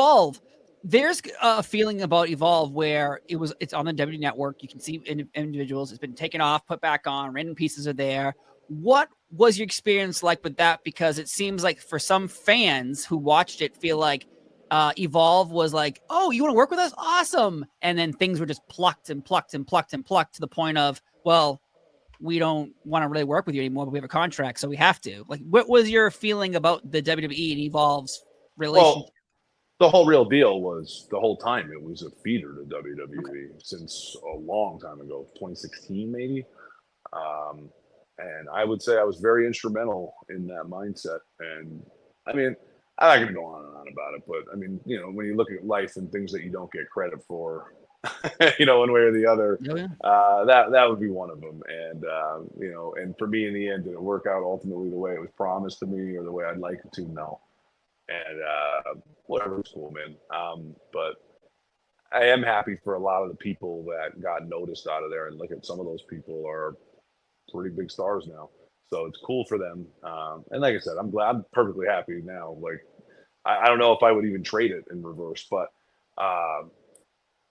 Evolve. There's a feeling about Evolve where it's on the W network. You can see individuals. It's been taken off, put back on. Random pieces are there. What was your experience like with that? Because it seems like for some fans who watched it, feel like Evolve was like, "Oh, you want to work with us? Awesome!" And then things were just plucked and plucked and plucked and plucked to the point of, well, we don't want to really work with you anymore, but we have a contract, so we have to. Like, what was your feeling about the WWE and Evolve's relationship? Well, the whole real deal was the whole time it was a feeder to Okay. WWE since a long time ago, 2016 maybe. Um, and I would say I was very instrumental in that mindset. And I mean, I'm not going to go on and on about it, but I mean, when you look at life and things that you don't get credit for, one way or the other, Oh, yeah. that would be one of them. And and for me, in the end, did it work out ultimately the way it was promised to me or the way I'd like it to? No. And whatever, it's cool, man. But I am happy for a lot of the people that got noticed out of there, and look at some of those people are pretty big stars now. So it's cool for them. And like I said, I'm glad, I'm perfectly happy now. Like I don't know if I would even trade it in reverse, but um,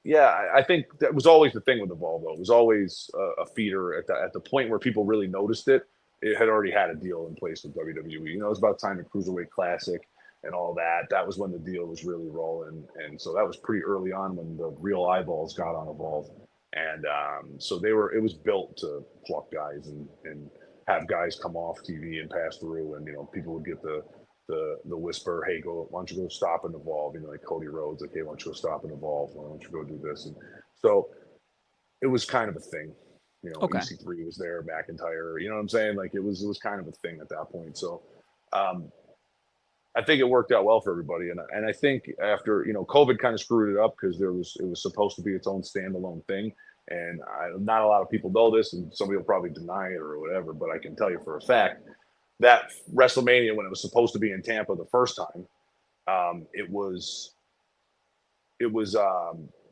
yeah, I think that was always the thing with the Volvo. It was always a feeder at the point where people really noticed it. It had already had a deal in place with WWE. It was about time the Cruiserweight Classic and all that. That was when the deal was really rolling, and so that was pretty early on when the real eyeballs got on Evolve. And so they were. It was built to pluck guys and have guys come off TV and pass through, and people would get the whisper, hey, go, why don't you go stop and evolve? Like Cody Rhodes, like, hey, why don't you go stop and evolve? Why don't you go do this? And so it was kind of a thing. Okay. EC3 was there, McIntyre. You know what I'm saying? Like it was kind of a thing at that point. So um, I think it worked out well for everybody. And I think after COVID kind of screwed it up because it was supposed to be its own standalone thing. And not a lot of people know this, and somebody will probably deny it or whatever. But I can tell you for a fact that WrestleMania, when it was supposed to be in Tampa the first time, it was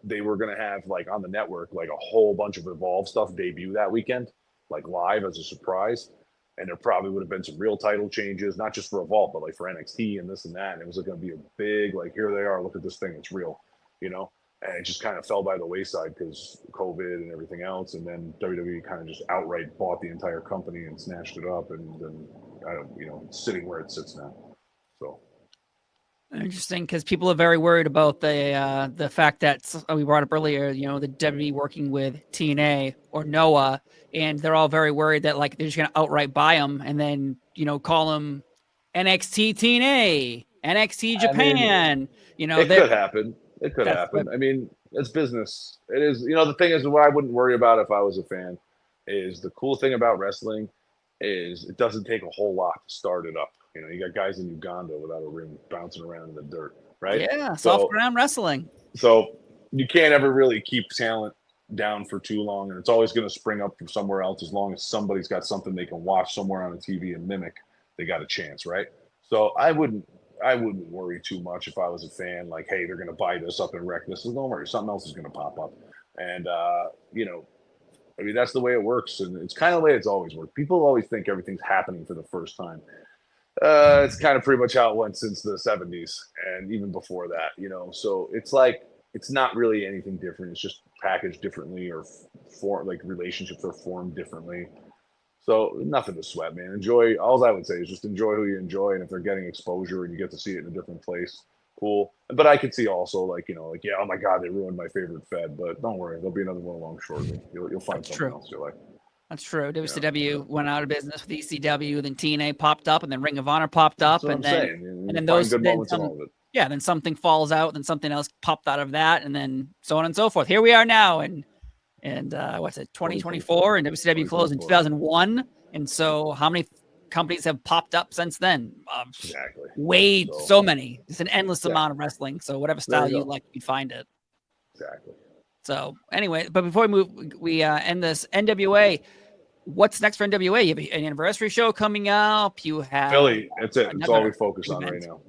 they were going to have like on the network like a whole bunch of Evolve stuff debut that weekend, like live as a surprise. And there probably would have been some real title changes, not just for Evolve, but like for NXT and this and that. And it was going to be a big, like, here they are, look at this thing, it's real, you know? And it just kind of fell by the wayside because COVID and everything else. And then WWE kind of just outright bought the entire company and snatched it up. And then, it's sitting where it sits now. So Interesting, because people are very worried about the fact that we brought up earlier, the WWE working with TNA or Noah, and they're all very worried that like they're just gonna outright buy them and then call them NXT TNA, NXT I mean, Japan. it They're could happen. It could that's happen. what. I mean, it's business. It is. The thing is, what I wouldn't worry about if I was a fan is the cool thing about wrestling is it doesn't take a whole lot to start it up. You got guys in Uganda without a ring bouncing around in the dirt, right? Yeah, soft So, ground wrestling. so you can't ever really keep talent down for too long, and it's always going to spring up from somewhere else as long as somebody's got something they can watch somewhere on the TV and mimic. They got a chance, right? So I wouldn't worry too much if I was a fan. Like, hey, they're going to buy this up and wreck this. Don't worry, something else is going to pop up, and I mean, that's the way it works, and it's kind of the way it's always worked. People always think everything's happening for the first time. It's kind of pretty much how it went since the '70s and even before that. So it's like it's not really anything different. It's just packaged differently, or like relationships are formed differently. So nothing to sweat, man. Enjoy. All I would say is just enjoy who you enjoy, and if they're getting exposure and you get to see it in a different place, cool. But I could see also like yeah, oh my god, they ruined my favorite Fed. But don't worry, there'll be another one along shortly. You'll find That's something true. else you like. That's true. Yeah, WCW so went out of business with ECW, then TNA popped up, and then Ring of Honor popped that's up, what and I'm then saying. and You then find those good then moments in some. all of it. Yeah, then something falls out, then something else popped out of that, and then so on and so forth. Here we are now, and what's it, 2024, 2024. and WCW closed in 2024. 2001, and so how many companies have popped up since then? Exactly. Way So so many. It's an endless yeah, amount of wrestling. So whatever there style you you go. like, you find it. Exactly. So anyway, but before we move, we end this NWA. What's next for NWA? You have an anniversary show coming up. You have Philly, that's it. That's all another we focus big on right event. now.